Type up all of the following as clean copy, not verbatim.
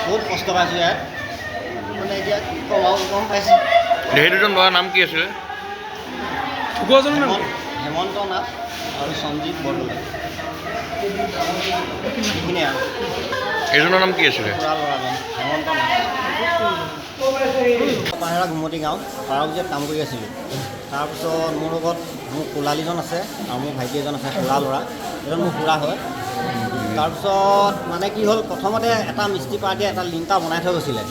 বহুত কষ্ট পাইছোঁ ইয়াত মানে এতিয়া কমাও গম পাইছোঁ। সেই দুজন ল'ৰাৰ নাম কি আছিলে? হেমন্ত নাথ আৰু সঞ্জীৱ বৰদলৈ এইখিনিয়ে আৰু এইজনৰ নাম কি আছিলে? খুৰা ল'ৰাজন হেমন্ত নাথ। পাহেৰা ঘুমতি গাঁও পাৰবজাৰত কাম কৰি আছিলোঁ। তাৰপিছত মোৰ লগত মোৰ কোলালীজন আছে আৰু মোৰ ভাইটি এজন আছে খুৰা ল'ৰা, এজন মোৰ খুৰা হয়। তাৰপিছত মানে কি হ'ল, প্ৰথমতে এটা মিস্ত্ৰী পাৰ্টিয়ে এটা লিংকা বনাই থৈ গৈছিলে।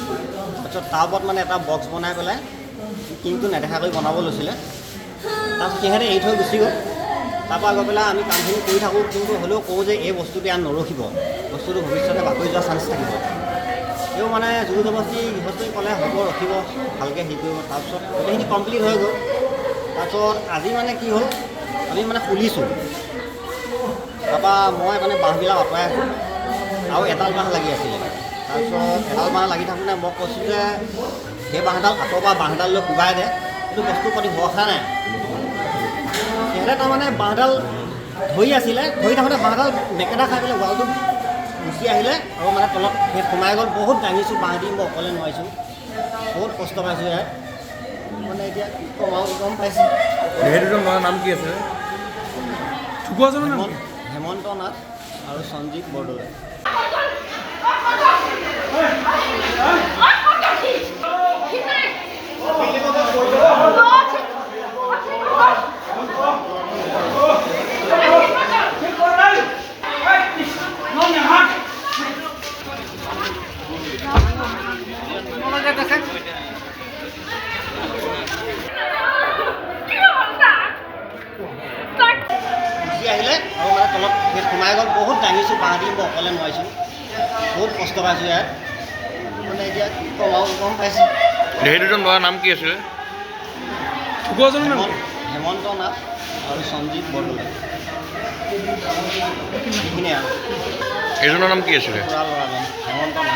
তাৰপিছত তাৰ ওপৰত মানে এটা বক্স বনাই পেলাই টিংটো নেদেখাকৈ বনাব লৈছিলে। তাৰপিছত সিহঁতে এৰি থৈ গুচি গ'ল। তাৰপৰা গৈ পেলাই আমি কামখিনি কৰি থাকোঁ, কিন্তু হ'লেও কওঁ যে এই বস্তুটো ইয়াত নৰখিব, বস্তুটো ভৱিষ্যতে বাকৰি যোৱাৰ চান্স থাকিব। তেওঁ মানে জোৰ জবস্তি গৃহস্থই ক'লে হ'ব ৰখিব, ভালকৈ হেৰি কৰিব। তাৰপিছত গোটেইখিনি কমপ্লিট হৈ গ'ল। তাৰপিছত আজি মানে কি হ'ল, আমি মানে খুলিছোঁ। তাৰপৰা মই মানে বাঁহবিলাক আঁতৰাই আছোঁ আৰু এডাল বাঁহ লাগি আছিলে। তাৰপিছত এডাল বাঁহ লাগি থাকোঁতে মই কৈছোঁ যে সেই বাঁহডাল আঁতৰ পৰা বাঁহডাল লৈ কোবাই দে, কিন্তু বস্তুৰ প্ৰতি ভৰসা নাই। সিহঁতে তাৰমানে বাঁহডাল ধৰি আছিলে, ধৰি থাকোঁতে বাঁহডাল মেকেটা খাই পেলাই ৱালটো গুচি আহিলে আৰু মানে তলত সেই সোমাই গ'ল। বহুত দাঙিছোঁ বাঁহ দি, মই অকলে নোৱাৰিছোঁ, বহুত কষ্ট পাইছোঁ ইয়াত মানে এতিয়া কমাও গম পাইছোঁ। সেই দুজন ল'ৰাৰ নাম কি আছিলে? হেমন্ত নাথ আৰু সঞ্জীৱ বৰদলৈ। আহিলে আৰু মানে তলত সেই সোমাই গ'ল। বহুত দাঙিছোঁ বাঁহ দি, মই অকলে নোৱাৰিছোঁ, বহুত কষ্ট পাইছোঁ ইয়াত মানে এতিয়া কমাও গম পাইছোঁ। সেই দুজন ল'ৰাৰ নাম কি আছিলে? হেমন্ত নাথ আৰু সঞ্জীৱ বৰদলৈ এইখিনিয়ে আৰু এইজনৰ নাম কি আছিলে? খুৰা ল'ৰাজন হেমন্ত নাথ।